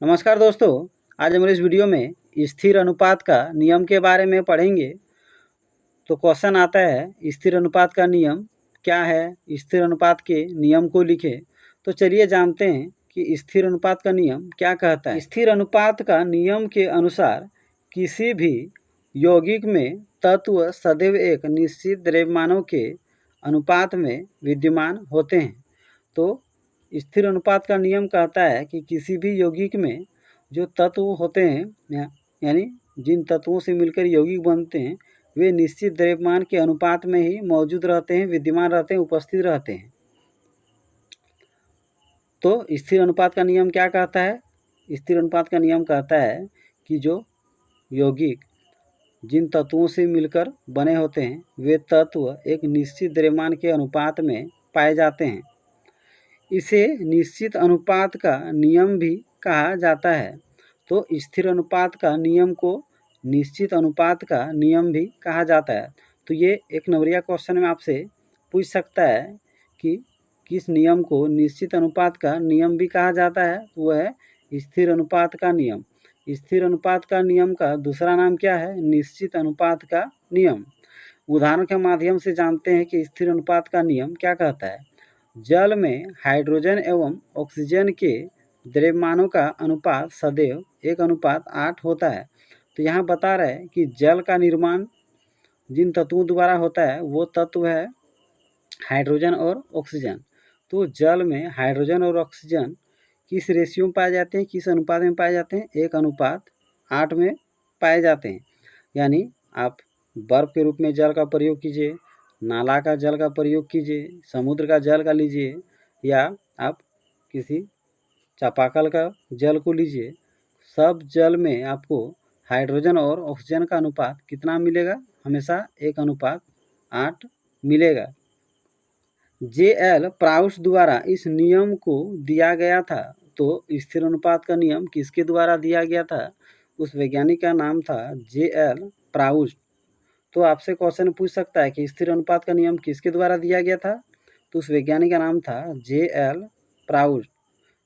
नमस्कार दोस्तों, आज हम इस वीडियो में स्थिर अनुपात का नियम के बारे में पढ़ेंगे। तो क्वेश्चन आता है स्थिर अनुपात का नियम क्या है, स्थिर अनुपात के नियम को लिखें। तो चलिए जानते हैं कि स्थिर अनुपात का नियम क्या कहता है। स्थिर अनुपात का नियम के अनुसार किसी भी यौगिक में तत्व सदैव एक निश्चित द्रव्यमानों के अनुपात में विद्यमान होते हैं। तो स्थिर अनुपात का नियम कहता है कि किसी भी यौगिक में जो तत्व होते हैं यानी जिन तत्वों से मिलकर यौगिक बनते हैं वे निश्चित द्रव्यमान के अनुपात में ही मौजूद रहते हैं, विद्यमान रहते हैं, उपस्थित रहते हैं। तो स्थिर अनुपात का नियम क्या कहता है? स्थिर अनुपात का नियम कहता है कि जो यौगिक जिन तत्वों से मिलकर बने होते हैं वे तत्व एक निश्चित द्रव्यमान के अनुपात में पाए जाते हैं। इसे निश्चित अनुपात का नियम भी कहा जाता है। तो स्थिर अनुपात का नियम को निश्चित अनुपात का नियम भी कहा जाता है। तो ये एक नंबरिया क्वेश्चन में आपसे पूछ सकता है कि किस नियम को निश्चित अनुपात का नियम भी कहा जाता है। तो वह है स्थिर अनुपात का नियम। स्थिर अनुपात का नियम का दूसरा नाम क्या है? निश्चित अनुपात का नियम। उदाहरण के माध्यम से जानते हैं कि स्थिर अनुपात का नियम क्या कहता है। जल में हाइड्रोजन एवं ऑक्सीजन के द्रव्यमानों का अनुपात सदैव 1:8 होता है। तो यहाँ बता रहे हैं कि जल का निर्माण जिन तत्वों द्वारा होता है वो तत्व है हाइड्रोजन और ऑक्सीजन। तो जल में हाइड्रोजन और ऑक्सीजन किस रेशियो में पाए जाते हैं, किस अनुपात में पाए जाते हैं? 1:8 में पाए जाते हैं। यानी आप बर्फ के रूप में जल का प्रयोग कीजिए, नाला का जल का प्रयोग कीजिए, समुद्र का जल का लीजिए, या आप किसी चापाकल का जल को लीजिए, सब जल में आपको हाइड्रोजन और ऑक्सीजन का अनुपात कितना मिलेगा? हमेशा 1:8 मिलेगा। J.L. प्राउस्ट द्वारा इस नियम को दिया गया था। तो स्थिर अनुपात का नियम किसके द्वारा दिया गया था? उस वैज्ञानिक का नाम था J.L. प्राउस्ट। तो आपसे क्वेश्चन पूछ सकता है कि स्थिर अनुपात का नियम किसके द्वारा दिया गया था? तो उस वैज्ञानिक का नाम था J.L. प्राउस्ट।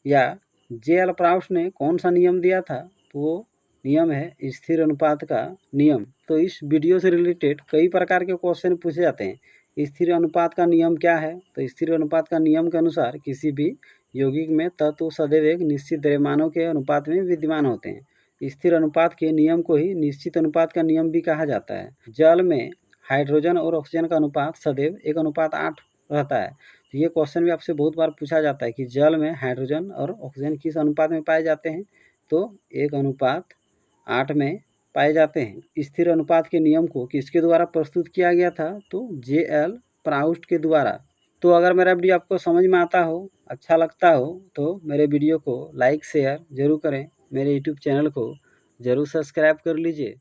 या J.L. प्राउस्ट ने कौन सा नियम दिया था? तो वो नियम है स्थिर अनुपात का नियम। तो इस वीडियो से रिलेटेड कई प्रकार के क्वेश्चन पूछे जाते हैं। स्थिर अनुपात का नियम क्या है? तो स्थिर अनुपात का नियम के अनुसार किसी भी यौगिक में तत्व सदैव एक निश्चित द्रव्यमानों के अनुपात में विद्यमान होते हैं। स्थिर अनुपात के नियम को ही निश्चित अनुपात का नियम भी कहा जाता है। जल में हाइड्रोजन और ऑक्सीजन का अनुपात सदैव 1:8 रहता है। तो ये क्वेश्चन भी आपसे बहुत बार पूछा जाता है कि जल में हाइड्रोजन और ऑक्सीजन किस अनुपात में पाए जाते हैं? तो 1:8 में पाए जाते हैं। स्थिर अनुपात के नियम को किसके द्वारा प्रस्तुत किया गया था? तो J.L. प्राउस्ट के द्वारा। तो अगर मेरा वीडियो आपको समझ में आता हो, अच्छा लगता हो, तो मेरे वीडियो को लाइक शेयर जरूर करें। मेरे यूट्यूब चैनल को जरूर सब्सक्राइब कर लीजिए।